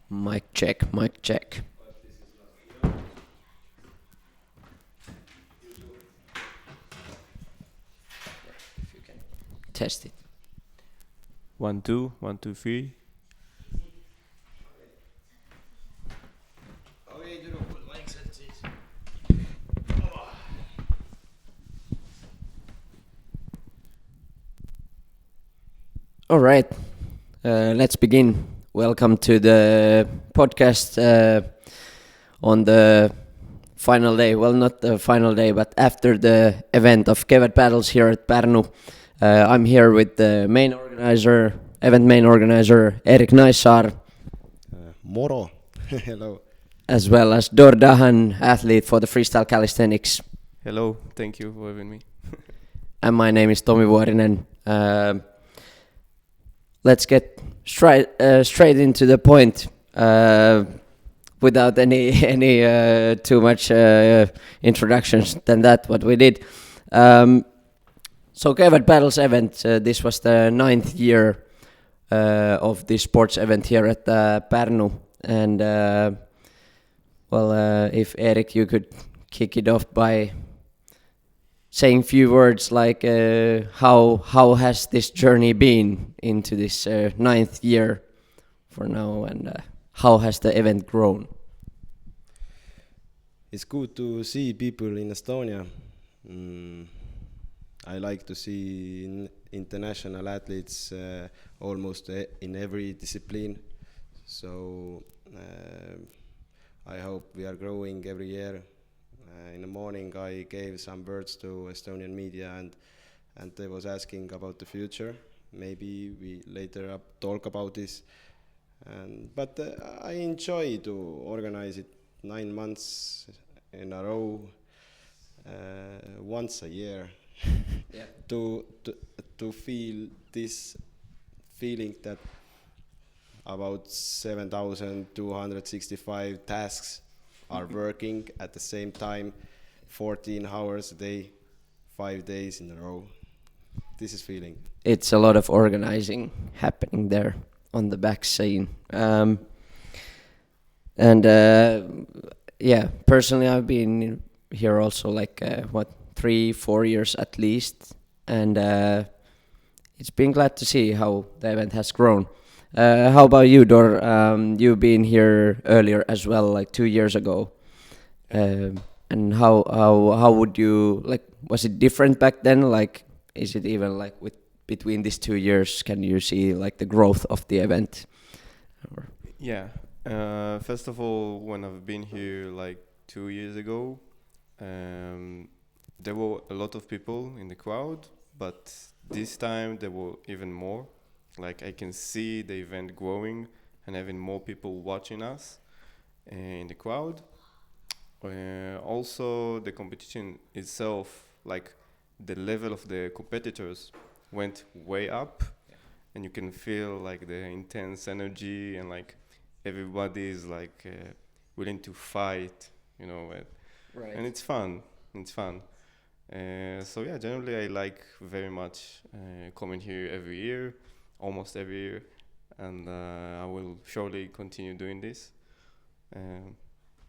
Mic check, mic check. If you can test it. 1 2 1 2 3. All right, let's begin. Welcome to the podcast on the final day. Well, not the final day, but after the event of Kevad Battles here at Pärnu. I'm here with the event main organizer, Erik Naissaar, Moro. Hello. as well as Dor Dahan, athlete for the freestyle calisthenics. Hello, thank you for having me. And my name is Tomi Vuorinen. Let's get straight into the point without any too much introductions than that. What we did. So Kevad Battles event. This was the 9th year of this sports event here at Pärnu, and if Erik, you could kick it off by saying few words like how has this journey been into this 9th year for now, and how has the event grown? It's good to see people in Estonia. I like to see international athletes almost in every discipline. So I hope we are growing every year. In the morning I gave some words to Estonian media and they was asking about the future. Maybe we later talk about this. But I enjoy to organize it 9 months in a row, once a year. Yeah. to feel this feeling that about 7,265 tasks are working at the same time, 14 hours a day, 5 days in a row. This is feeling. It's a lot of organizing happening there on the back scene. Personally I've been here also 3-4 years at least, and it's been glad to see how the event has grown. How about you, Dor? You've been here earlier as well, like 2 years ago. And how would you was it different back then? Is it even between these 2 years, can you see the growth of the event? Yeah. First of all, when I've been here 2 years ago, there were a lot of people in the crowd, but this time there were even more. I can see the event growing and having more people watching us in the crowd. Also, the competition itself, the level of the competitors went way up, and you can feel the intense energy and everybody is willing to fight, Right. and it's fun. So yeah, generally I like very much coming here every year, almost every year, and I will surely continue doing this.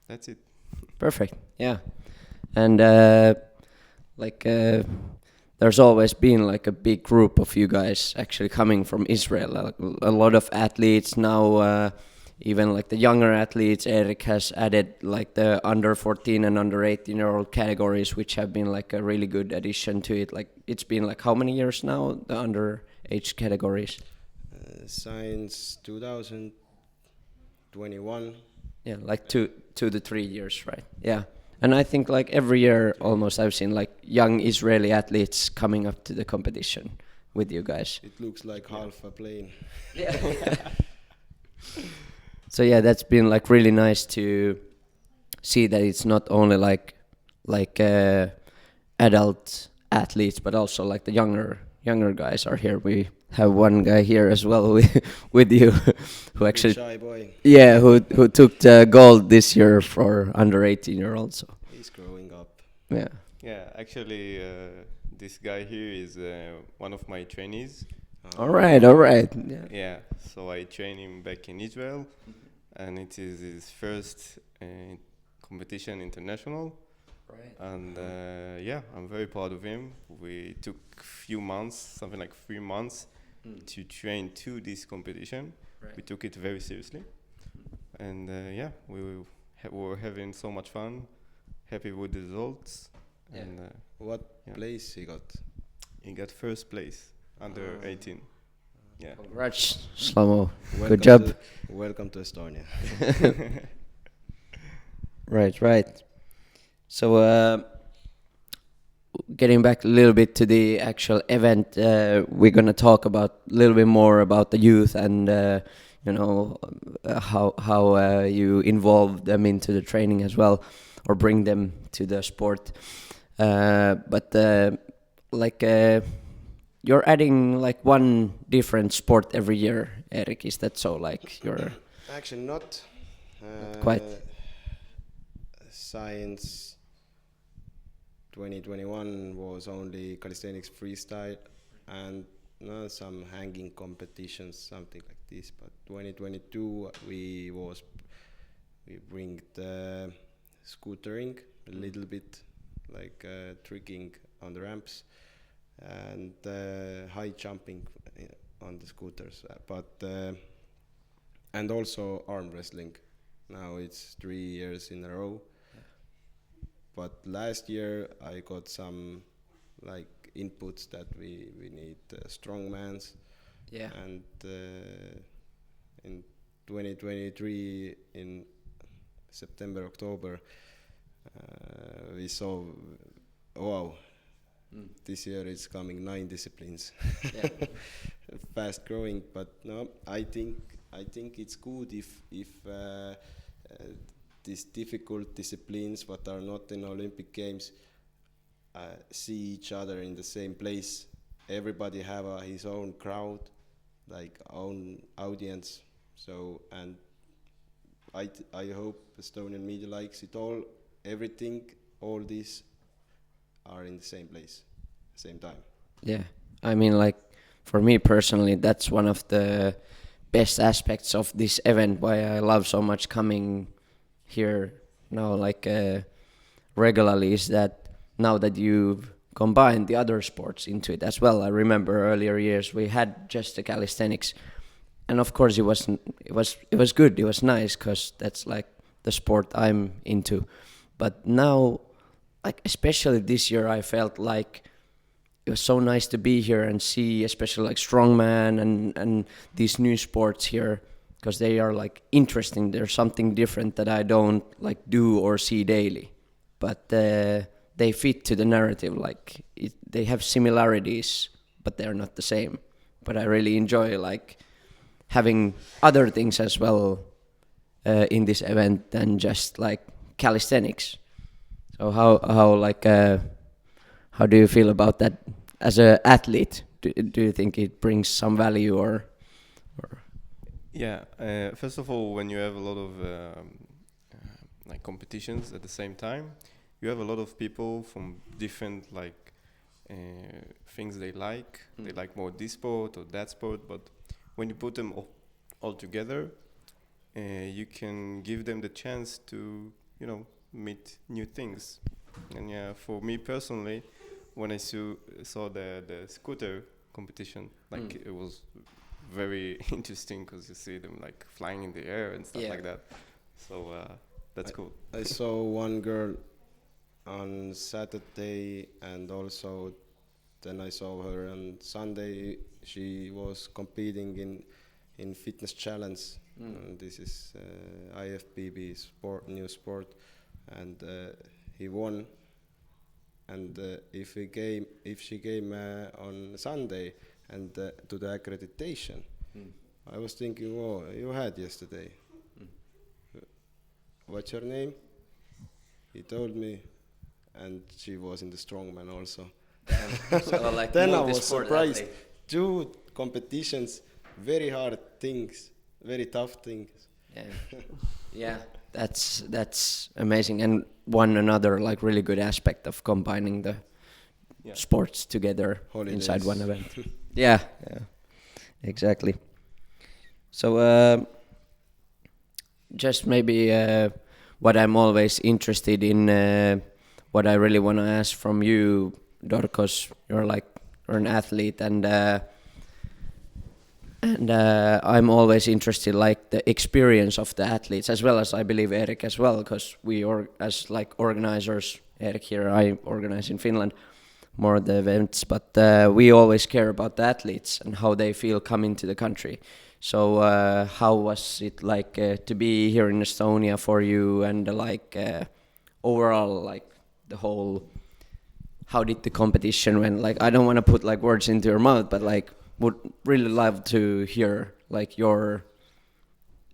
That's it. Perfect. Yeah. And there's always been a big group of you guys actually coming from Israel. A lot of athletes now, even the younger athletes. Erik has added the under 14 and under 18-year-old categories, which have been a really good addition to it. It's been how many years now, the under age categories? Since 2021. Yeah, 2 to 3 years, right? Yeah. And I think every year almost I've seen young Israeli athletes coming up to the competition with you guys. It looks like half a plane. Yeah. So yeah, that's been really nice to see that it's not only adult athletes, but also the younger guys are here. We have one guy here as well with you who actually Shy boy. yeah, who took the gold this year for under 18-year-olds. So He's growing up. yeah. Yeah, actually, this guy here is one of my trainees. All right. Yeah. Yeah, so I train him back in Israel, and it is his first competition international. Right. And yeah, I'm very proud of him. We took few months, something like 3 months, to train to this competition. Right. We took it very seriously, and yeah, were having so much fun. Happy with the results. Yeah. And What Yeah. place he got? he got first place under 18. Yeah. Congrats, Slamo. Welcome Good job. Welcome to Estonia. Right. So, getting back a little bit to the actual event, we're gonna talk about a little bit more about the youth and how you involve them into the training as well, or bring them to the sport. But you're adding like one different sport every year, Erik. Is that so? Like you're Actually, not. quite. Science 2021 was only calisthenics freestyle and some hanging competitions, something like this. But 2022 we bring the scootering a little bit, like tricking on the ramps and high jumping on the scooters, but and also arm wrestling. Now it's 3 years in a row. But last year I got some like inputs that we need strongmans. Yeah. And in 2023 in September, October, we saw, wow, this year it's coming 9 disciplines. Yeah. Fast growing, but no, I think it's good if these difficult disciplines what are not in Olympic Games see each other in the same place. Everybody have his own crowd, like own audience. So, and I hope Estonian media likes it all. Everything, all these are in the same place, same time. Yeah, I mean, like for me personally, that's one of the best aspects of this event. Why I love so much coming here now, like regularly, is that now that you've combined the other sports into it as well. I remember earlier years we had just the calisthenics, and of course it was good. It was nice because that's like the sport I'm into. But now, like especially this year, I felt like it was so nice to be here and see, especially like strongman and these new sports here, because they are like interesting. There's something different that I don't like do or see daily, but they fit to the narrative. Like they have similarities, but they're not the same. But I really enjoy like having other things as well in this event than just like calisthenics. So how do you feel about that as an athlete? Do you think it brings some value or? Yeah. First of all, when you have a lot of like competitions at the same time, you have a lot of people from different like things they like. They like more this sport or that sport, but when you put them all together, you can give them the chance to meet new things. And yeah, for me personally, when I saw the scooter competition, like it was very interesting because you see them like flying in the air and stuff like that. So that's cool. I saw one girl on Saturday, and also then I saw her on Sunday. She was competing in fitness challenge. And this is IFBB sport, new sport, and he won. And if she came on Sunday and to the accreditation, I was thinking, oh, you had yesterday. What's your name? He told me, and she was in the strongman also. So like then I was multi-sport surprised. athlete. 2 competitions, very hard things, very tough things. Yeah, yeah, that's amazing, and one another like really good aspect of combining the sports together inside one event. yeah, exactly. So just maybe what I'm always interested in, what I really want to ask from you, Dorkos, you're an athlete, and I'm always interested like the experience of the athletes, as well as I believe Erik as well, because as like organizers, Erik here, I organize in Finland more of the events, but we always care about the athletes and how they feel coming to the country. So how was it like to be here in Estonia for you, and overall like the whole, how did the competition went? Like, I don't want to put like words into your mouth, but like would really love to hear like your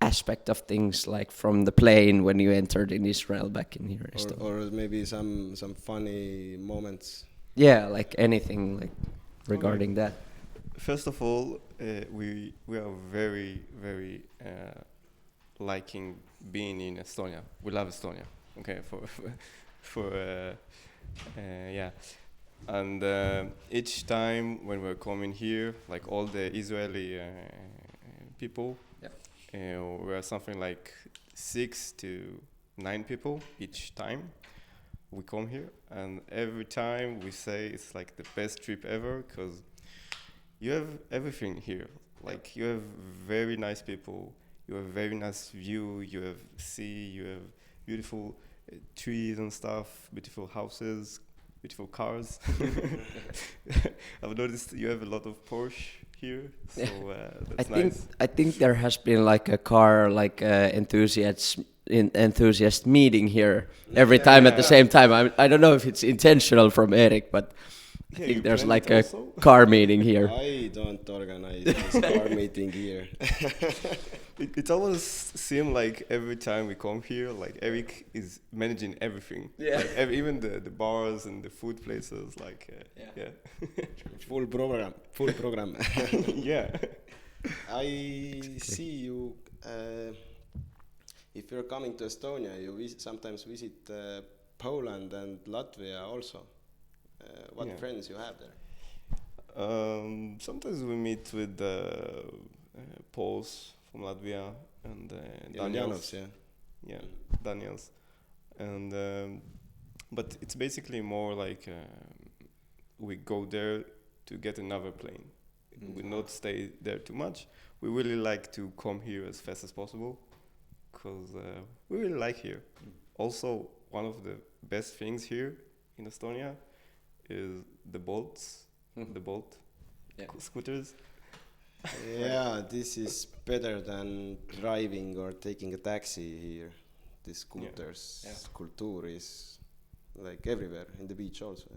aspect of things, like from the plane when you entered in Israel back in here. Or maybe some funny moments. Yeah, like anything like regarding that. First of all, we are very liking being in Estonia. We love Estonia. Okay, for yeah, and each time when we're coming here, like all the Israeli people, we are something like 6 to 9 people each time we come here, and every time we say it's like the best trip ever, because you have everything here. Like, you have very nice people, you have very nice view, you have sea, you have beautiful trees and stuff, beautiful houses, beautiful cars. I've noticed you have a lot of Porsche here, so that's nice. I think there has been like a car enthusiast meeting here every time at the same time. I don't know if it's intentional from Erik, but I think there's like a car meeting here. I don't organize this car meeting here. It always seems like every time we come here, like Erik is managing everything. Yeah. Like even the bars and the food places, like yeah. Full program. Yeah. I see you. If you're coming to Estonia, you sometimes visit Poland and Latvia also. What friends you have there? Sometimes we meet with Poles from Latvia and Daniels. Yeah, Daniels, and but it's basically more like we go there to get another plane. We not stay there too much. We really like to come here as fast as possible, because we really like here. Also, one of the best things here in Estonia is the Bolts, the Bolt scooters. Yeah, this is better than driving or taking a taxi here. The scooters culture is like everywhere, in the beach also.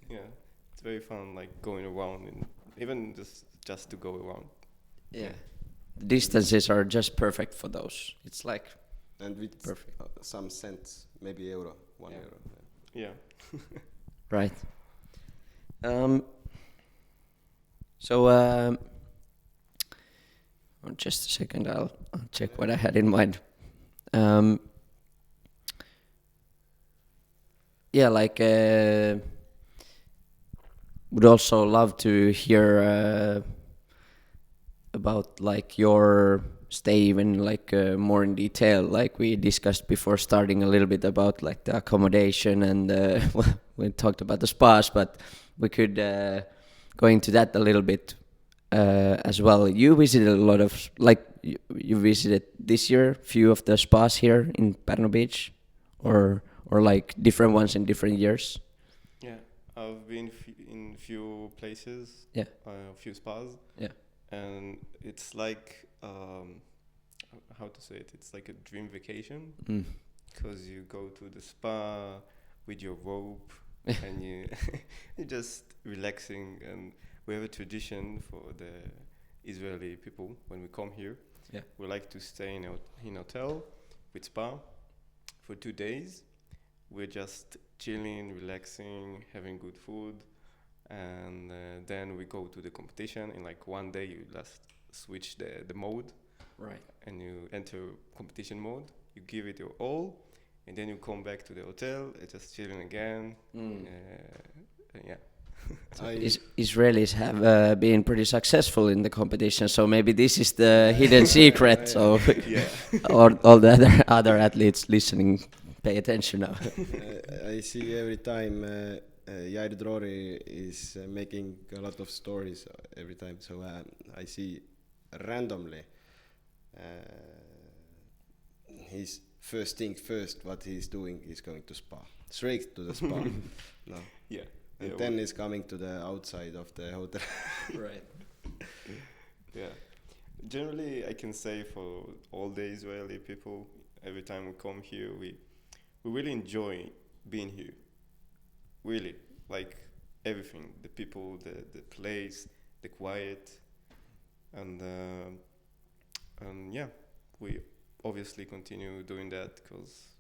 Yeah, it's very fun, like going around, and even just to go around. Yeah, distances are just perfect for those. It's like, and with perfect. Some cents, maybe euro, 1 euro. Yeah. Right. So just a second, I'll check what I had in mind. Yeah, like would also love to hear about like your stay even like more in detail. Like we discussed before starting a little bit about like the accommodation and we talked about the spas, but we could go into that a little bit as well. You visited a lot of like you visited this year few of the spas here in Pärnu Beach, or like different ones in different years. Yeah, I've been in few places. Yeah. A few spas. Yeah. And it's like how to say it? It's like a dream vacation, because you go to the spa with your robe and you're just relaxing. And we have a tradition for the Israeli people when we come here. Yeah. We like to stay in a hotel with spa for 2 days. We're just chilling, relaxing, having good food, and then we go to the competition. In like 1 day, you just switch the mode, Right. and you enter competition mode. You give it your all, and then you come back to the hotel, just chilling again. Yeah. Israelis have been pretty successful in the competition, so maybe this is the hidden secret. So Yeah. all the other athletes listening, pay attention now. I see every time Jair Drori is making a lot of stories every time, so I see randomly his first thing first, what he's doing is going to spa, straight to the spa. No. Yeah. And then he's coming to the outside of the hotel. Right. Yeah. Generally, I can say for all the Israeli people, every time we come here, we really enjoy being here. Really, like everything, the people, the place, the quiet, and yeah, we obviously continue doing that because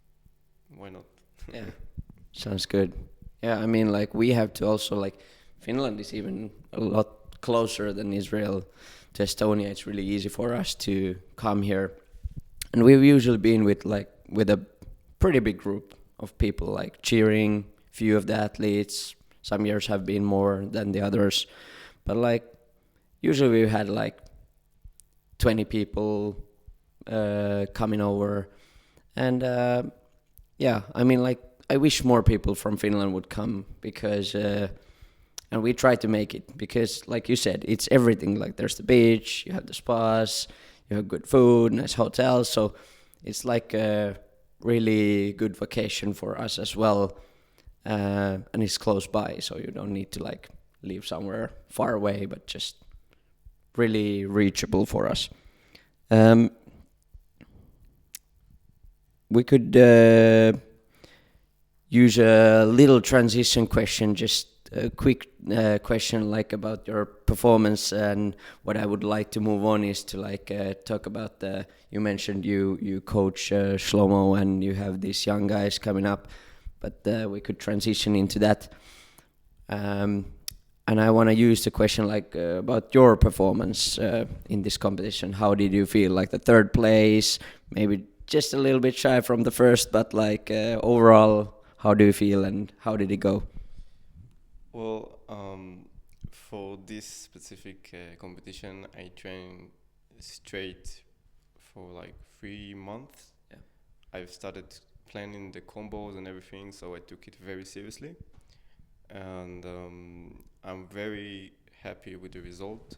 why not? Yeah, sounds good. Yeah, I mean, like we have to also like Finland is even a lot closer than Israel to Estonia. It's really easy for us to come here, and we've usually been with a pretty big group of people, like cheering. Few of the athletes. Some years have been more than the others, but like usually we've had like 20 people coming over, and yeah, I mean, like I wish more people from Finland would come because and we try to make it because like you said, it's everything. Like there's the beach, you have the spas, you have good food, nice hotels, so it's like a really good vacation for us as well. And it's close by, so you don't need to like leave somewhere far away, but just really reachable for us. We could use a little transition question, just a quick question like about your performance, and what I would like to move on is to like talk about the, you mentioned you coach Shlomo and you have these young guys coming up, but we could transition into that. And I want to use the question like about your performance in this competition. How did you feel? Like the third place, maybe just a little bit shy from the first, but like overall, how do you feel and how did it go? Well, for this specific competition, I trained straight for like 3 months. Yeah. I've started planning the combos and everything, so I took it very seriously. And I'm very happy with the result.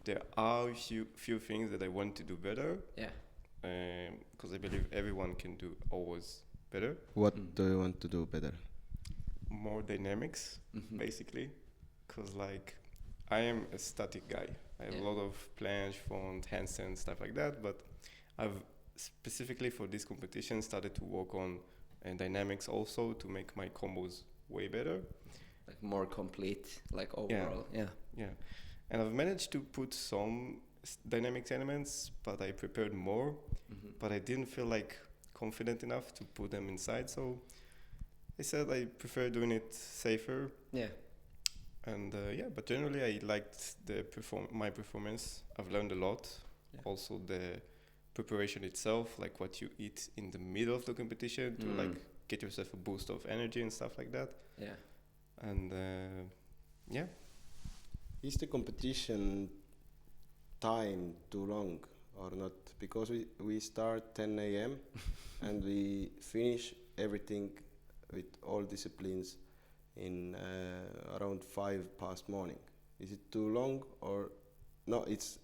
There are a few things that I want to do better. Yeah. Because I believe everyone can do always better. What do you want to do better? More dynamics, basically. Because like I am a static guy. I have a lot of planche, front, handstand, stuff like that. But I've specifically for this competition started to work on dynamics also to make my combos way better. Like more complete, like overall. Yeah. And I've managed to put some dynamics elements, but I prepared more. But I didn't feel like confident enough to put them inside, so I said I prefer doing it safer. Yeah. And yeah, but generally I liked my performance. I've learned a lot. Yeah. Also the preparation itself, like what you eat in the middle of the competition to like get yourself a boost of energy and stuff like that. Yeah. And yeah. Is the competition time too long or not? Because we start 10 a.m. and we finish everything with all disciplines in around 5 past morning. Is it too long or no? It's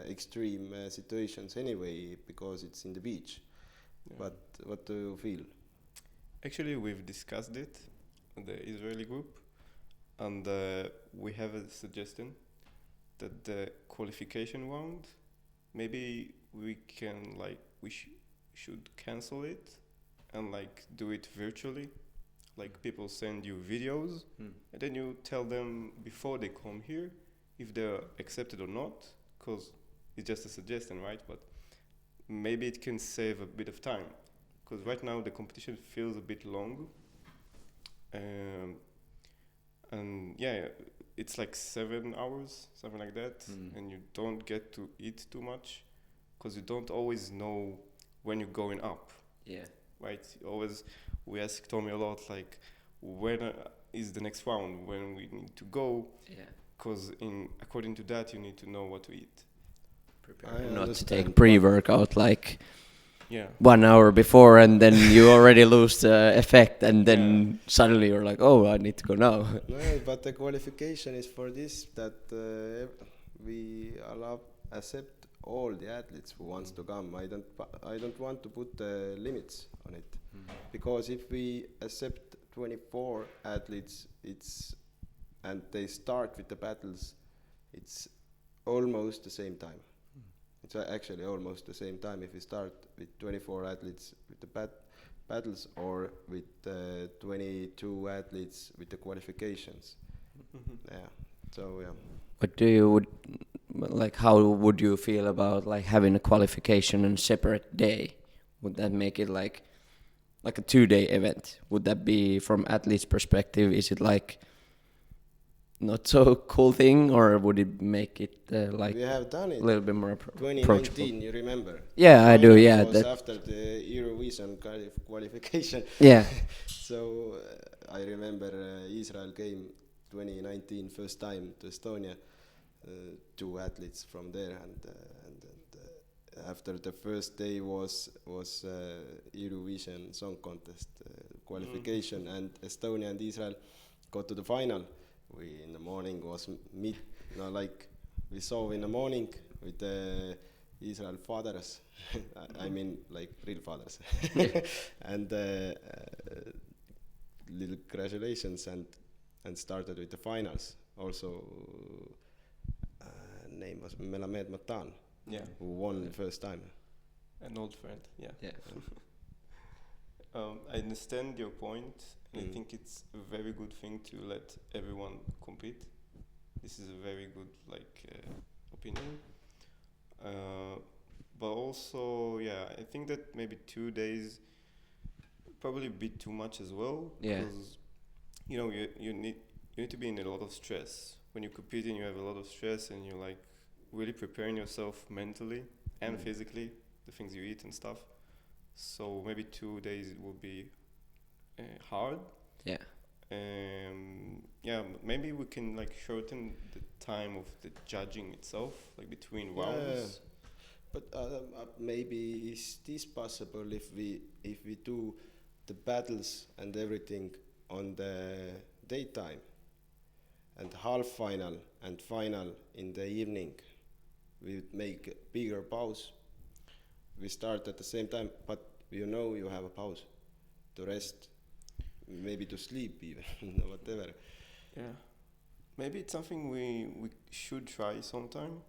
extreme situations anyway because it's in the beach. Yeah. But what do you feel? Actually, we've discussed it in the Israeli group, and we have a suggestion that the qualification round, maybe we can should cancel it and like do it virtually. Like people send you videos and then you tell them before they come here if they're accepted or not, because it's just a suggestion, right? But maybe it can save a bit of time, because right now the competition feels a bit long. And yeah, it's like 7 hours, something like that, and you don't get to eat too much because you don't always know when you're going up. Yeah. Right? We ask Tomi a lot, like, when is the next round when we need to go. Yeah. Because according to that, you need to know what to eat. I Not to understand, take but- pre-workout like Yeah. 1 hour before, and then you already lose the effect, and then suddenly you're like, oh, I need to go now. No, but the qualification is for this, that we accept all the athletes who wants to come. I don't want to put limits on it, because if we accept 24 athletes, and they start with the battles, it's almost the same time. It's actually almost the same time if we start with 24 athletes with the battles, or with 22 athletes with the qualifications. Yeah. So yeah. What do you like? How would you feel about like having a qualification on a separate day? Would that make it like a 2-day event? Would that be, from athletes' perspective, is it like not so cool thing, or would it make it like We have done a it. little bit more approachable? 2019, you remember? Yeah, I do. Final Yeah, was that. after the Eurovision qualification. Yeah, So I remember Israel came 2019 first time to Estonia, 2 athletes from there, and after the first day was Eurovision Song Contest qualification, and Estonia and Israel got to the final. We in the morning was like we saw in the morning with the Israel fathers, I mean like real fathers, and little congratulations, and started with the finals. Also, name was Melamed Matan, Yeah. who won the first time. An old friend. Yeah. yeah. I understand your point. I Mm. think it's a very good thing to let everyone compete. This is a very good opinion. But also, yeah, I think that maybe 2 days probably a bit too much as well. Yeah. Because you need to be in a lot of stress. When you're competing, you have a lot of stress, and you're like really preparing yourself mentally and physically, the things you eat and stuff. So maybe 2 days will be hard. Yeah. Yeah, maybe we can like shorten the time of the judging itself, like between Yeah. rounds. But maybe is this possible if we do the battles and everything on the daytime, and half final and final in the evening? We would make a bigger pause. We start at the same time, but you have a pause to rest, maybe to sleep even, whatever. Yeah, maybe it's something we should try sometime.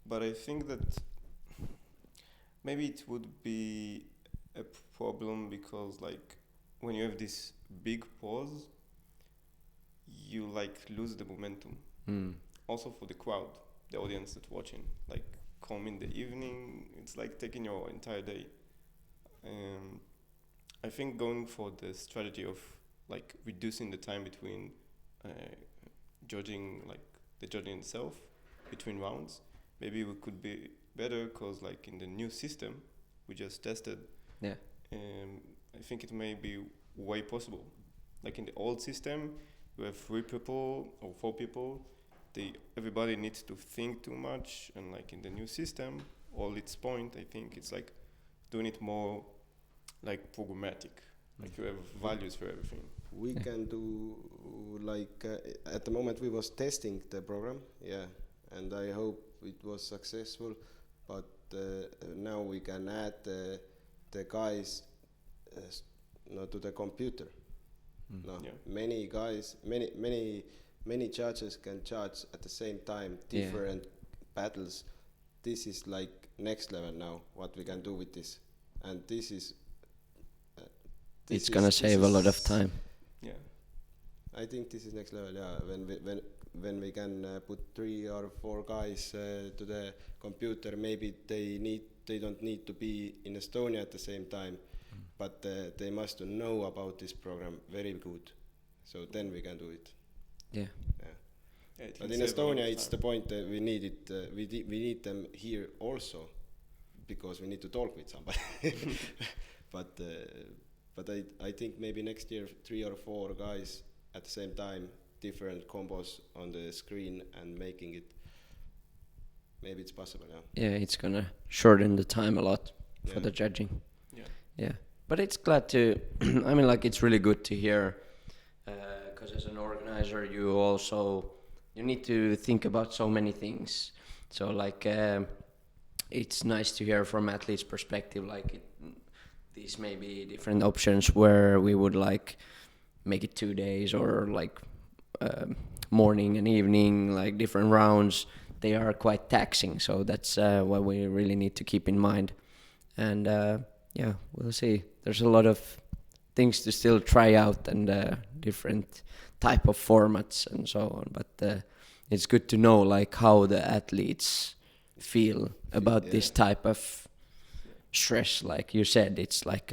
But I think that maybe it would be a problem, because like when you have this big pause, you like lose the momentum. Also for the crowd, the audience that's watching, like come in the evening, it's like taking your entire day. I think going for the strategy of like reducing the time between judging, like the judging itself between rounds, maybe we could be better, because like in the new system we just tested, Yeah. I think it may be way possible. Like in the old system, you have 3 people or 4 people. Everybody needs to think too much, and like in the new system, all its point, I think it's like doing it more like programmatic. Like you have values for everything. We can do like at the moment we was testing the program, yeah, and I hope it was successful. But now we can add the guys to the computer. No, Yeah. many guys, many judges can judge at the same time different battles. This is like next level now. What we can do with this, and this is. It's gonna save a lot of time. Yeah. I think this is next level. Yeah, when we can put 3 or 4 guys to the computer, maybe they don't need to be in Estonia at the same time, but they must know about this program very good. So then we can do it. Yeah. Yeah, it But can in save a lot Estonia, of it's time. the point that we need it. We need them here also, because we need to talk with somebody. But I think maybe next year 3 or 4 guys at the same time different combos on the screen and making it. Maybe it's possible. Yeah, it's gonna shorten the time a lot for Yeah. the judging. Yeah. Yeah, but it's glad to. I mean, like it's really good to hear, because as an organizer, you need to think about so many things. So like, it's nice to hear from athletes' perspective. Like, these may be different options where we would like make it 2 days or like morning and evening, like different rounds. They are quite taxing, so that's what we really need to keep in mind. And yeah, we'll see. There's a lot of things to still try out and different type of formats and so on. But it's good to know like how the athletes feel about this type of stress. Like you said, it's like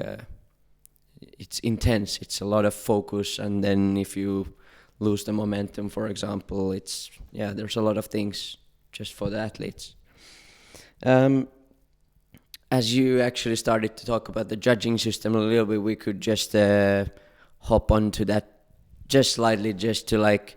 it's intense. It's a lot of focus, and then if you lose the momentum, for example, there's a lot of things just for the athletes. As you actually started to talk about the judging system a little bit, we could just hop onto that just slightly, just to like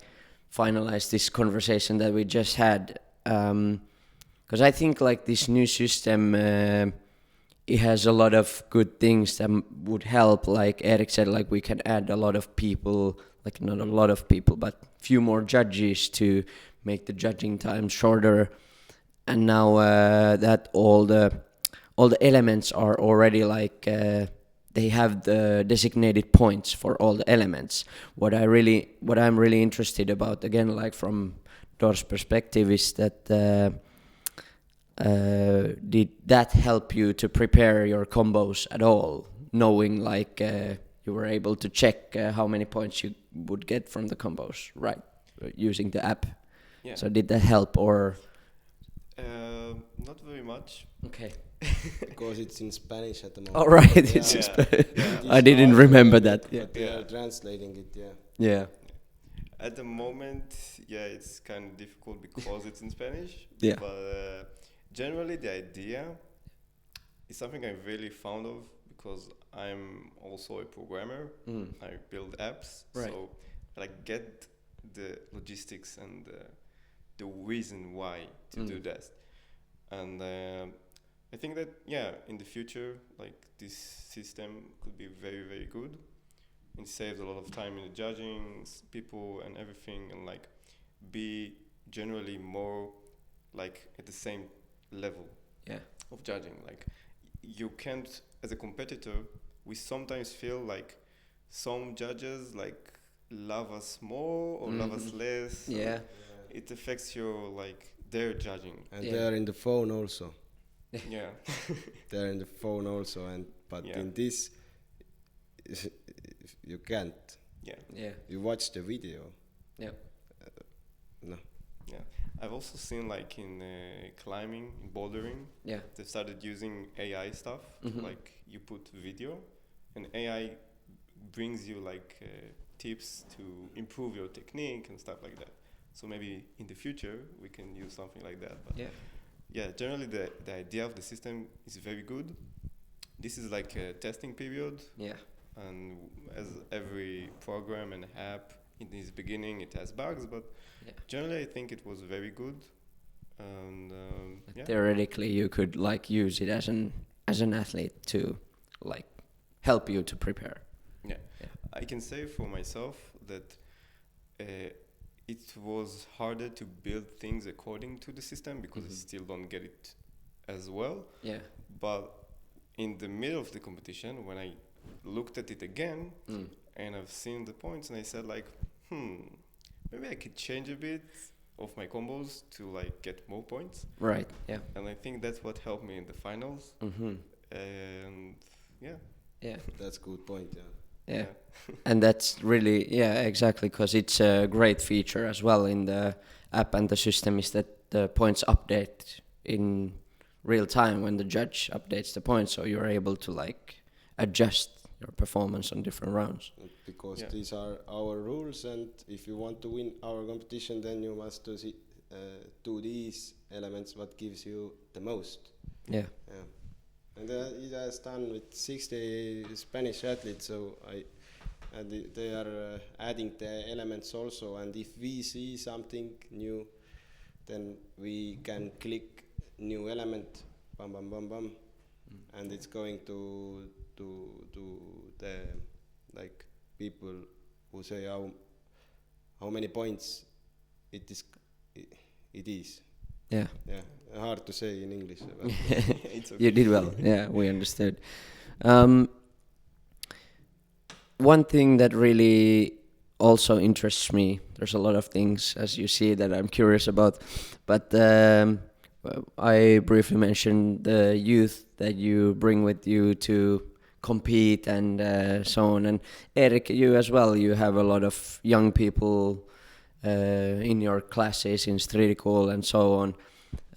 finalize this conversation that we just had. Because I think like this new system, it has a lot of good things that would help. Like Erik said, like we can add a lot of people, like not a lot of people, but few more judges to make the judging time shorter. And now that all the elements are already like they have the designated points for all the elements. What I'm really interested about, again, like from Dor's perspective, is that did that help you to prepare your combos at all, knowing like you were able to check how many points you would get from the combos, right, using the app? Yeah. So did that help or? Not very much. Okay. Because it's in Spanish at the moment. All right, Yeah. it's in Yeah. Spanish. Yeah. I didn't remember that. Yeah. But they are translating it. Yeah. Yeah. At the moment, it's kind of difficult because it's in Spanish. Yeah. But generally, the idea is something I'm really fond of because I'm also a programmer. I build apps, Right. so I like get the logistics and the reason why to do that. And I think that in the future, like this system could be very, very good. It saves a lot of time in the judging, people and everything, and like be generally more like at the same level of judging. Like you can't, as a competitor, we sometimes feel like some judges like love us more or love us less. Yeah. It affects your like their judging. And they are in the phone also. Yeah. They're in the phone also, but in this, you can't. Yeah. You watch the video. Yeah. No. Yeah. I've also seen like in climbing, in bouldering, they've started using AI stuff. Like you put video, and AI brings you like tips to improve your technique and stuff like that. So maybe in the future we can use something like that. But generally the idea of the system is very good. This is like a testing period. Yeah. And as every program and app in its beginning, it has bugs, but generally I think it was very good. And theoretically, you could like use it as an athlete to like help you to prepare. Yeah. I can say for myself that it was harder to build things according to the system because I still don't get it as well. Yeah. But in the middle of the competition, when I looked at it again and I've seen the points, and I said like, maybe I could change a bit of my combos to like get more points. Right. Yeah. And I think that's what helped me in the finals. And yeah, that's a good point. Yeah, and that's really, exactly, because it's a great feature as well in the app and the system, is that the points update in real time when the judge updates the points, so you're able to like adjust your performance on different rounds. Because these are our rules, and if you want to win our competition, then you must do these elements what gives you the most. Yeah. And it has done with 60 Spanish athletes, so and they are adding the elements also. And if we see something new, then we can click new element, bam bam bam bam, and it's going to the like people who say how many points it is. It is. Yeah. Yeah, hard to say in English. But It's okay. You did well. Yeah, we understood. Um, one thing that really also interests me, there's a lot of things, as you see, that I'm curious about, but I briefly mentioned the youth that you bring with you to compete and so on. And Erik, you as well, you have a lot of young people in your classes in Stridikool and so on.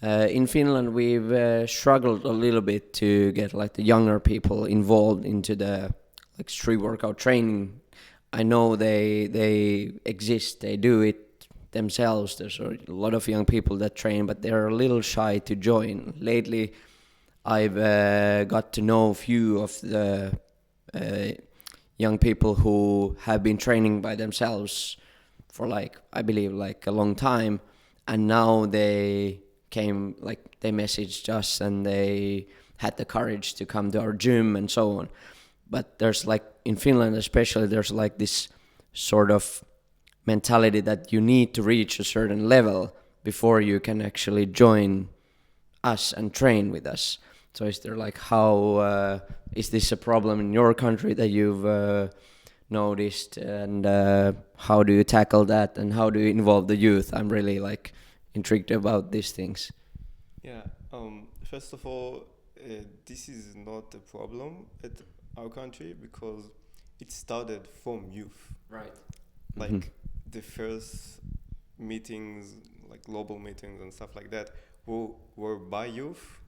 In Finland, we've struggled a little bit to get like the younger people involved into the like street workout training. I know they exist, they do it themselves. There's a lot of young people that train, but they're a little shy to join. Lately, I've got to know a few of the young people who have been training by themselves for like, I believe, like a long time, and now they came, like they messaged us and they had the courage to come to our gym and so on. But there's like in Finland especially, there's like this sort of mentality that you need to reach a certain level before you can actually join us and train with us. So is there like how is this a problem in your country that you've noticed, and how do you tackle that, and how do you involve the youth? I'm really like intrigued about these things. Yeah. First of all, this is not a problem at our country because it started from youth. Right. Like the first meetings, like global meetings and stuff like that, were by youth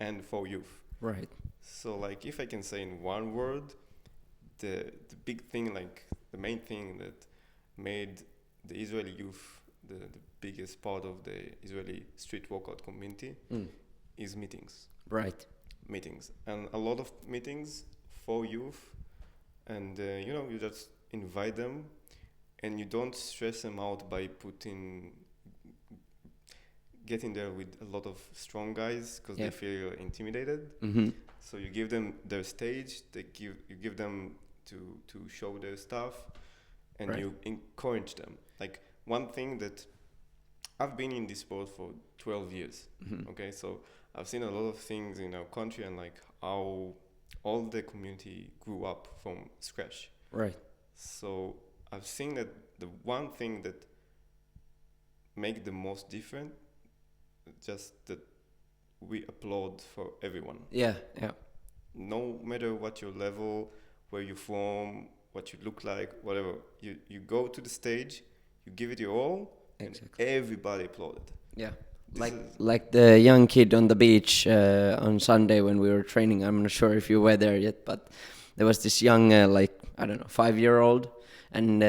and for youth. Right. So like if I can say in one word, the big thing, like the main thing that made the Israeli youth the biggest part of the Israeli street workout community is meetings. Right. Meetings. And a lot of meetings for youth, and you just invite them and you don't stress them out by getting there with a lot of strong guys because they feel intimidated. So you give them their stage, you give them to show their stuff, and you encourage them. Like one thing that I've been in this sport for 12 years. Okay, so I've seen a lot of things in our country and like how all the community grew up from scratch. Right. So I've seen that the one thing that make the most different, just that we applaud for everyone. Yeah. Yeah. No matter what your level, where you're from, what you look like, whatever, you go to the stage, you give it your all, Exactly. and everybody applauded. Yeah. Like the young kid on the beach on Sunday when we were training. I'm not sure if you were there yet, but there was this young, like, I don't know, 5-year-old, and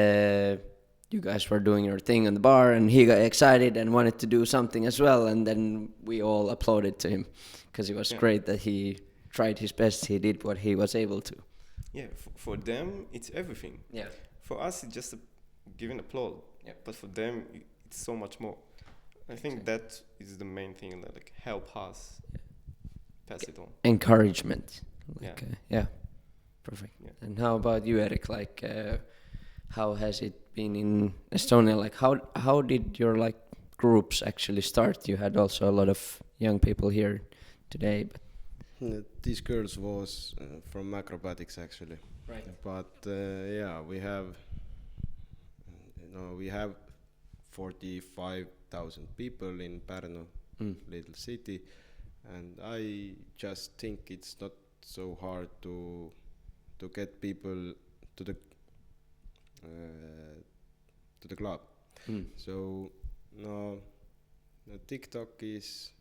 you guys were doing your thing on the bar, and he got excited and wanted to do something as well, and then we all applauded to him because it was great that he tried his best. He did what he was able to. Yeah, for them, it's everything. Yeah. For us, it's just giving applause. Yeah. But for them, it's so much more. I think that is the main thing that like help us pass it on. Encouragement. Like, Yeah. Perfect. Yeah. And how about you, Erik? Like, how has it been in Estonia? Like, how did your like groups actually start? You had also a lot of young people here today, but these girls was from acrobatics actually. right. But yeah, we have 45,000 people in Pärnu, little city, and I just think it's not so hard to get people to the club. So no, TikTok is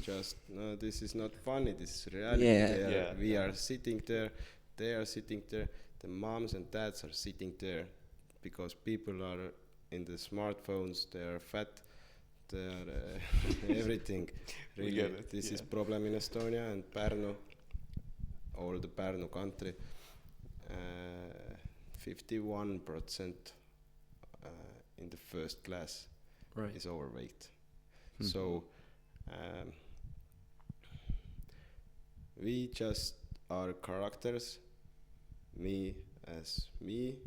just this is not funny. This is reality. Yeah. We are sitting there. They are sitting there. The moms and dads are sitting there because people are in the smartphones. They are fat. They are everything. Really, this is problem in Estonia and Pärnu, all the Pärnu country. 51% in the first class Right. is overweight. Mhm. So we just are characters. Me as me,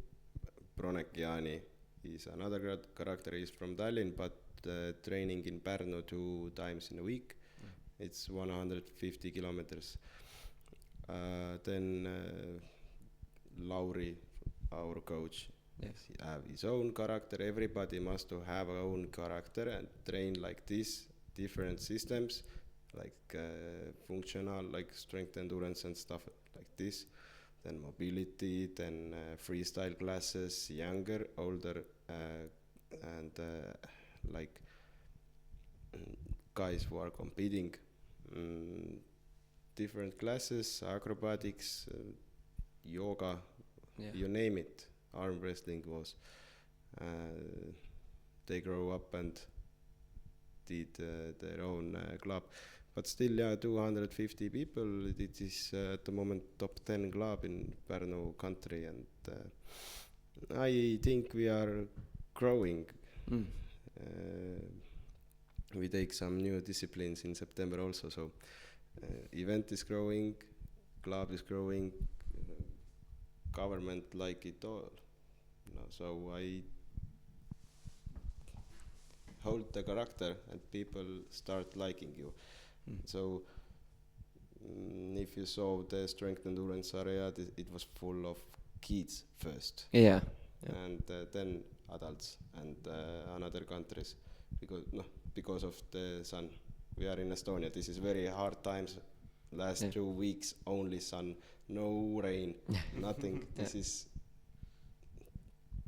Bronek Jaani is another character. He's from Tallinn, but training in Pärnu 2 times in a week. It's 150 kilometers. Then Lauri, our coach, Yes. he have his own character. Everybody must to have a own character and train like this, different systems, like functional, like strength, endurance and stuff like this. Then mobility, then freestyle classes, younger, older, and like guys who are competing. Different classes, acrobatics, yoga, Yeah. you name it. Arm wrestling was. They grow up and did their own club. But still, yeah, 250 people. It is at the moment top 10 club in Pärnu country, and I think we are growing. Mm. We take some new disciplines in September also. So event is growing, club is growing, government like it all. No, so I hold the character and people start liking you. So if you saw the strength endurance area, it was full of kids first, Yeah. and then adults and another countries, because of the sun. We are in Estonia. This is very hard times. Last 2 weeks only sun, no rain, nothing. This is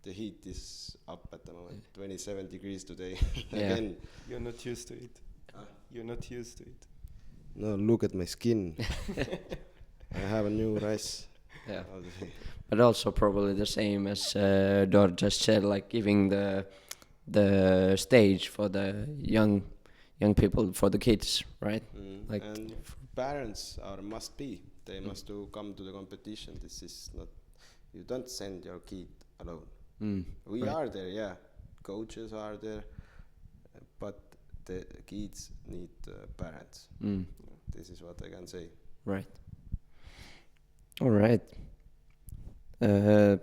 the heat is up at the moment. 27 degrees today. Again. You're not used to it. You're not used to it. No, look at my skin. I have a new race. Yeah. But also probably the same as Dor just said, like giving the stage for the young people, for the kids, right? Like and parents must be. They must to come to the competition. This is not. You don't send your kid alone. We right. are there, yeah. Coaches are there, but the kids need parents. This is what I can say. Right. All right. That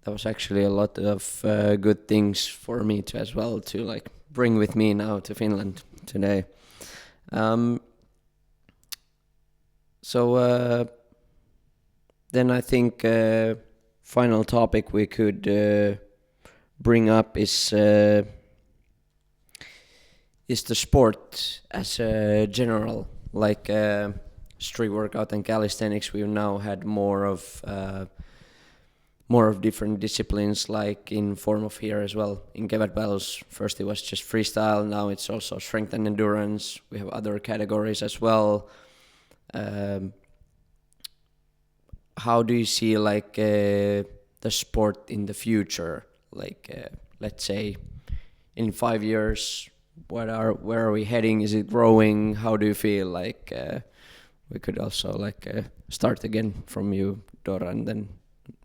was actually a lot of good things for me to as well to like bring with me now to Finland today. So then I think final topic we could bring up is the sport as a general, like street workout and calisthenics. We've now had more of different disciplines, like in form of here as well. In Kevad Battles, first it was just freestyle, now it's also strength and endurance. We have other categories as well. How do you see like the sport in the future? Like let's say in 5 years, where are we heading? Is it growing? How do you feel? Like we could also like start again from you, Dora, and then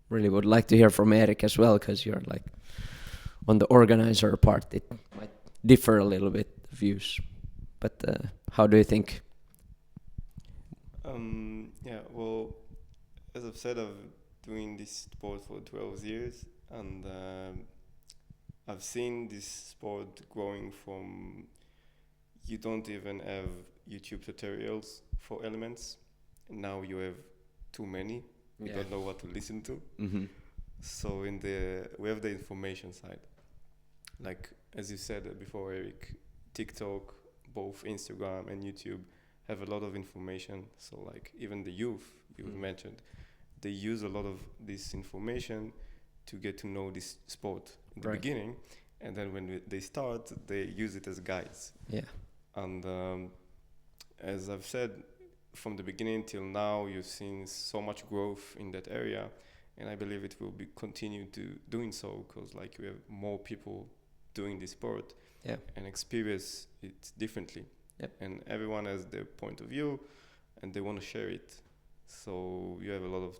really would like to hear from Erik as well, because you're like on the organizer part. It might differ a little bit views, but how do you think? Yeah, well, as I've said, I've doing this sport for 12 years, and I've seen this sport growing from you don't even have YouTube tutorials for elements, and now you have too many. You don't know what to listen to. So we have the information side, like as you said before, Erik, TikTok, both Instagram and YouTube have a lot of information. So like even the youth you've mentioned, they use a lot of this information to get to know this sport in the beginning, and then when they start, they use it as guides. Yeah. And as I've said, from the beginning till now, you've seen so much growth in that area, and I believe it will be continue to doing so, because like we have more people doing this sport and experience it differently. And everyone has their point of view, and they want to share it. So you have a lot of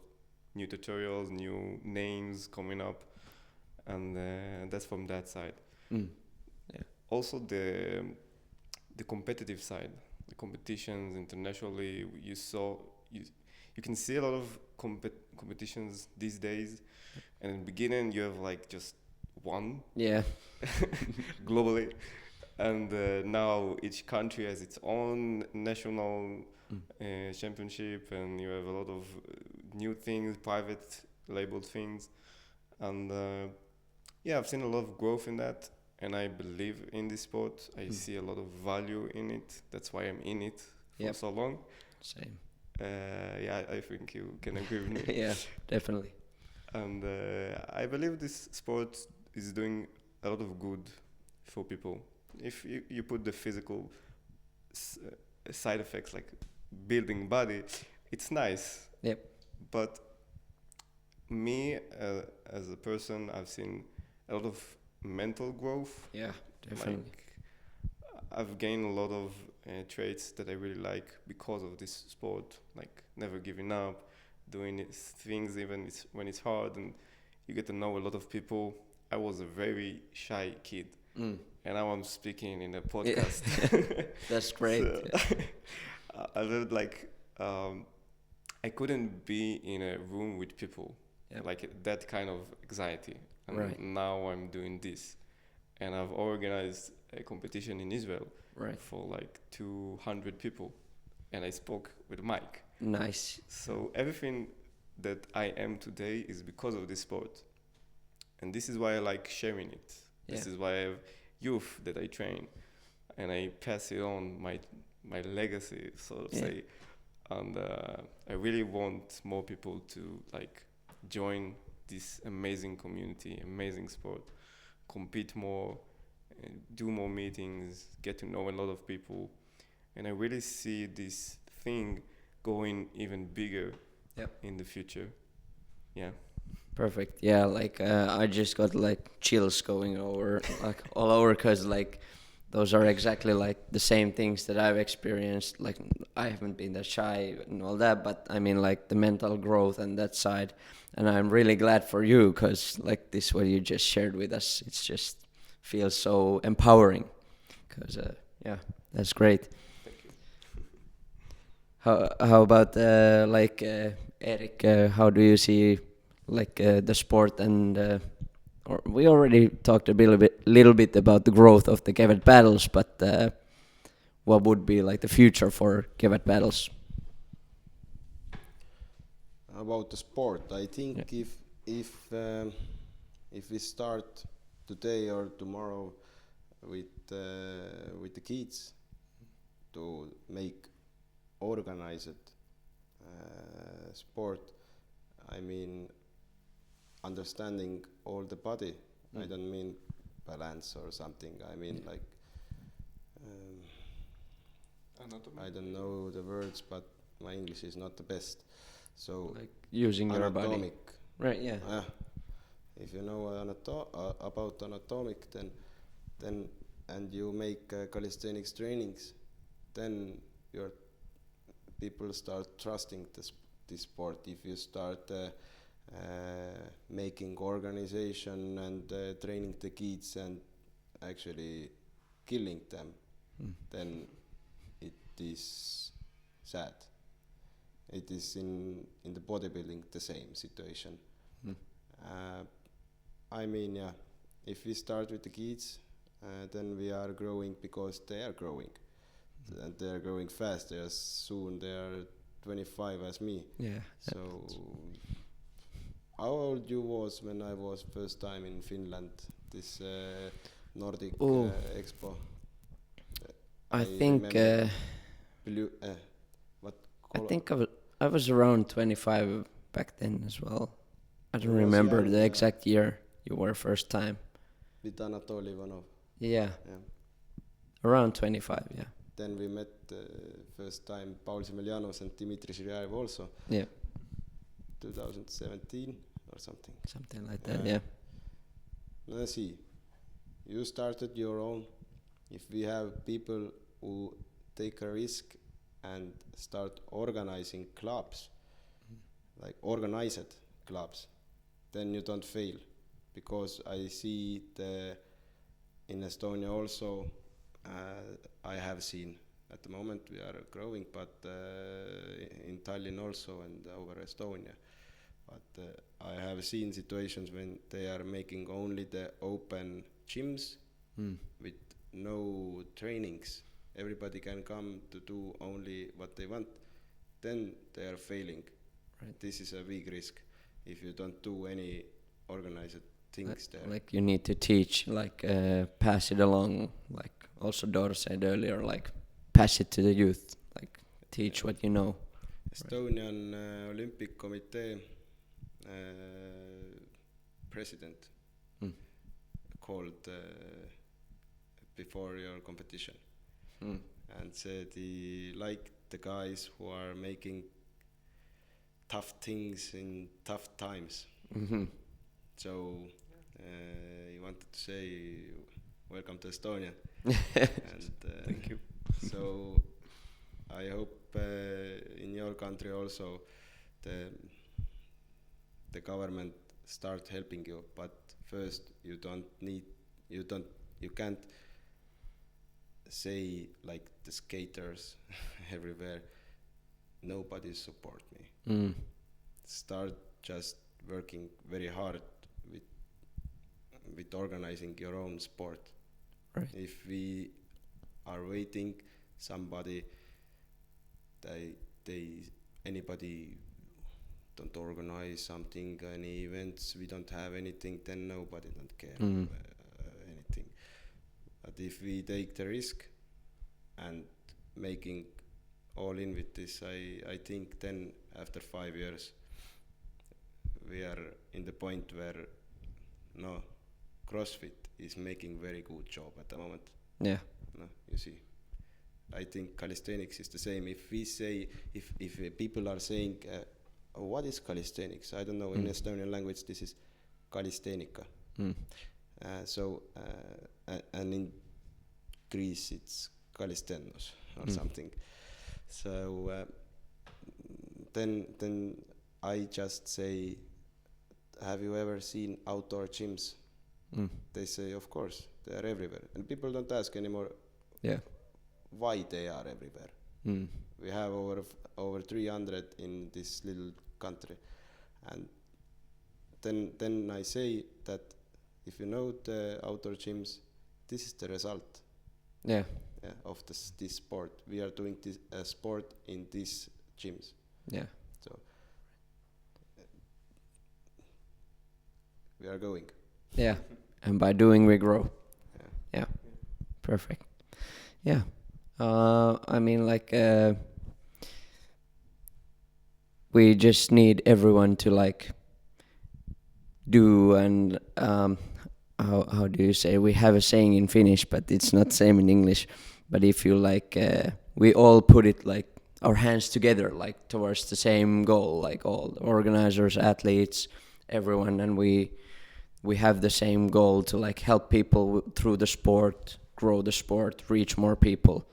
new tutorials, new names coming up, and that's from that side. Mm. Yeah. Also the competitive side, the competitions internationally. You can see a lot of competitions these days, and in the beginning you have like just one Yeah. globally, and now each country has its own national championship, and you have a lot of new things, private labeled things, and yeah, I've seen a lot of growth in that, and I believe in this sport. I see a lot of value in it. That's why I'm in it for Yep. so long. Same. Yeah, I think you can agree with me. Yeah, definitely. And I believe this sport is doing a lot of good for people. If you put the physical side effects like building body, it's nice. Yep. But me as a person, I've seen a lot of mental growth. Yeah, definitely. Like I've gained a lot of traits that I really like because of this sport, like never giving up, doing things even when it's hard, and you get to know a lot of people. I was a very shy kid, and now I'm speaking in a podcast. Yeah. That's great. I felt like I couldn't be in a room with people, like that kind of anxiety. And Right. now I'm doing this, and I've organized a competition in Israel for like 200 people, and I spoke with Mike. Nice. So everything that I am today is because of this sport, and this is why I like sharing it. This is why I have youth that I train, and I pass it on my legacy, so to say. And I really want more people to like join this amazing community, amazing sport, compete more, do more meetings, get to know a lot of people, and I really see this thing going even bigger in the future. Yeah. Perfect. Yeah, like I just got like chills going over like all over, because like those are exactly like the same things that I've experienced. Like I haven't been that shy and all that, but I mean like the mental growth and that side. And I'm really glad for you, because like this what you just shared with us, it's just feels so empowering. Because yeah, that's great. Thank you. How about like Erik? How do you see like the sport and or we already talked a little bit about the growth of the Kevad Battles, but what would be like the future for Kevad Battles? About the sport, I think if we start today or tomorrow with the kids to make organized sport, I mean understanding all the body. I don't mean balance or something. I mean like I don't know the words, but my English is not the best. So Like using your body. anatomic. Right, yeah. If you know about anatomic, then and you make calisthenics trainings, then your people start trusting this sport. If you start making organization and training the kids and actually killing them, then it is sad. It is in the bodybuilding the same situation. I mean, yeah, if we start with the kids, then we are growing because they are growing. And they are growing fast. They are soon, they are 25 as me. Yeah. So, how old you was when I was first time in Finland, this Nordic Expo? I think I think I was around 25 back then as well. I don't remember the exact year you were first time. With Anatoly Ivanov. Yeah. Around 25, yeah. Then we met first time Paul Simelianos and Dmitry Shiryaev also. Yeah. 2017 or something. Something like that, yeah. Let's see. You started your own. If we have people who take a risk and start organizing clubs, like organize it, clubs, then you don't fail, because I see in Estonia also. I have seen at the moment we are growing, but in Tallinn also and over Estonia. But I have seen situations when they are making only the open gyms with no trainings. Everybody can come to do only what they want. Then they are failing. Right. This is a big risk if you don't do any organized things there. Like you need to teach, like pass it along, like also Dor said earlier, like pass it to the youth, like teach what you know. Estonian Olympic Committee president called before your competition and said he liked the guys who are making tough things in tough times. So he wanted to say welcome to Estonia. And thank you. So I hope in your country also the government start helping you, but first you can't say like the skaters everywhere, nobody support me. Start just working very hard with organizing your own sport. Right. If we are waiting somebody, anybody don't organize something, any events, we don't have anything, then nobody don't care anything. But if we take the risk and making all in with this, I think then after 5 years we are in the point where CrossFit is making very good job at the moment. Yeah. No, you see. I think calisthenics is the same. If we say, if people are saying, what is calisthenics? I don't know. In Estonian language, this is calisthenica. And in Greece, it's calisthenos or something. So then I just say, have you ever seen outdoor gyms? They say, of course, they are everywhere. And people don't ask anymore why they are everywhere. We have over 300 in this little country. And then I say that if you know the outdoor gyms, this is the result of this sport. We are doing this sport in these gyms. Yeah. So we are going. Yeah, and by doing we grow. Yeah. Perfect. Yeah. I mean, like, we just need everyone to like do, and how do you say? We have a saying in Finnish, but it's not same in English. But if you like, we all put it like our hands together, like towards the same goal, like all the organizers, athletes, everyone, and we have the same goal to like help people through the sport, grow the sport, reach more people,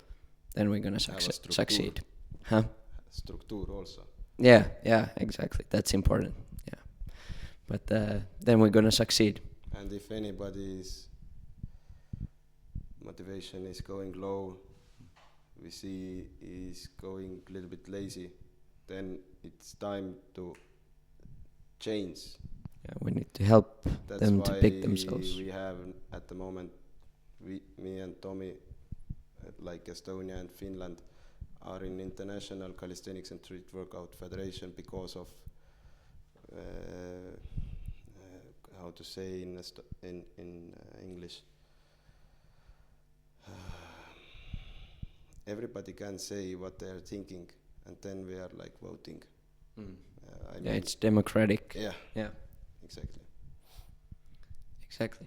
then we're gonna succeed. Huh? Structure also. Yeah, exactly. That's important. Yeah, but then we're gonna succeed. And if anybody's motivation is going low, we see is going a little bit lazy, then it's time to change. Yeah, we need to help them to pick themselves. That's why we have at the moment, me and Tomi, like Estonia and Finland, are in International Calisthenics and Street Workout Federation because of how to say in English. Everybody can say what they are thinking, and then we are like voting. It's democratic. Yeah. Exactly.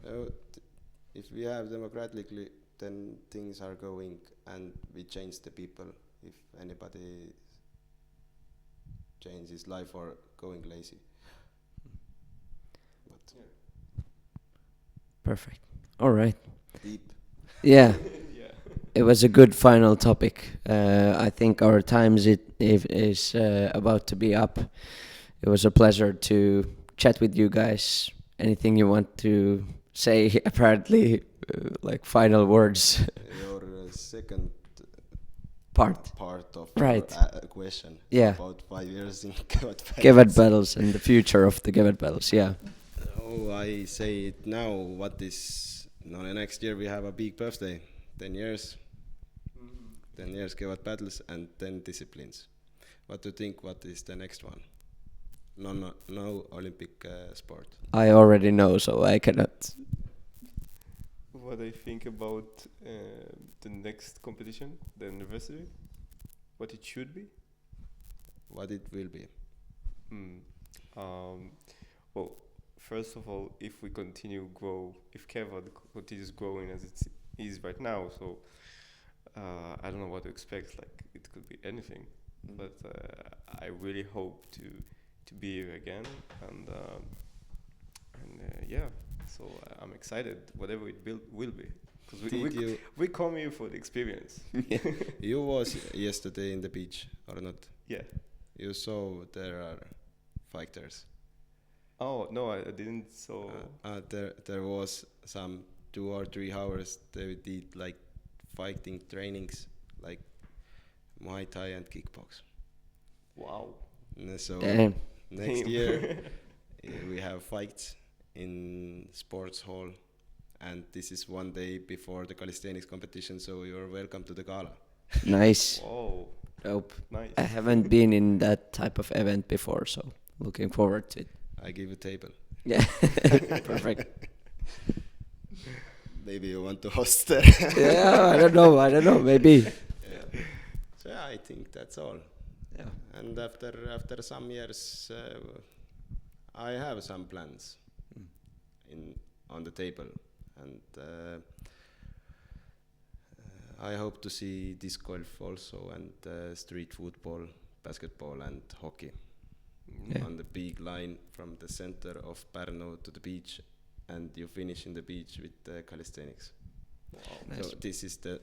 If we have democratically, then things are going, and we change the people. If anybody changes his life or going lazy. Perfect. All right. Deep. Yeah. It was a good final topic. I think our time is about to be up. It was a pleasure to chat with you guys. Anything you want to say? Apparently, like final words. Your second Part. of Right. your question. Yeah. About 5 years in Kevad Battles. Kevad Battles and the future of the Kevad Battles. Yeah. Oh, I say it now. What is? No, next year we have a big birthday. 10 years. 10 years Kevad Battles and 10 disciplines. What do you think? What is the next one? No Olympic sport. I already know, so I cannot. What I think about the next competition, the university, what it should be. What it will be? Well, first of all, if we continue grow, if Kevad continues growing as it is right now, so I don't know what to expect. Like it could be anything, but I really hope to be here again, and yeah. So I'm excited, whatever it will be, because we come here for the experience. You was yesterday in the beach or not? Yeah. You saw there are fighters. Oh no, I didn't. So There was some 2 or 3 hours they did like fighting trainings, like Muay Thai and kickbox. wow. So Damn. next year we have fights in sports hall, and this is 1 day before the calisthenics competition, so you're welcome to the gala. Nice. Whoa. Dope. Nice. I haven't been in that type of event before, so looking forward to it. I give a table. Yeah. Perfect. Maybe you want to host there. Yeah, I don't know. Maybe. Yeah. So yeah, I think that's all. Yeah. And after some years, I have some plans on the table, and I hope to see disc golf also, and street football, basketball, and hockey on the big line from the center of Pärnu to the beach, and you finish in the beach with calisthenics. Wow. Nice. So this is the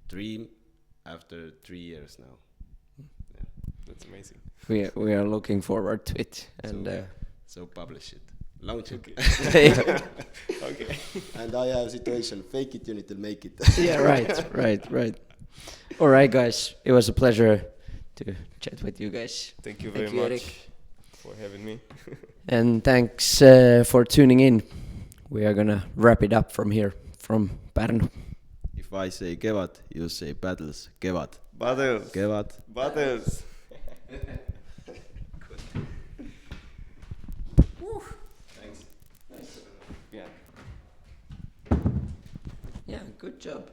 dream after 3 years now. That's amazing. We are looking forward to it, and So publish it, launch it. Okay. Okay. And I have situation, fake it until make it. yeah, right. All right, guys, it was a pleasure to chat with you guys. Thank you very Thank you, much Erik. for having me. And thanks for tuning in. We are gonna wrap it up from here, from Pärnu. If I say Kevad, you say battles. Kevad. Battles. Kevad. Battles. Thanks. Yeah. Yeah, good job.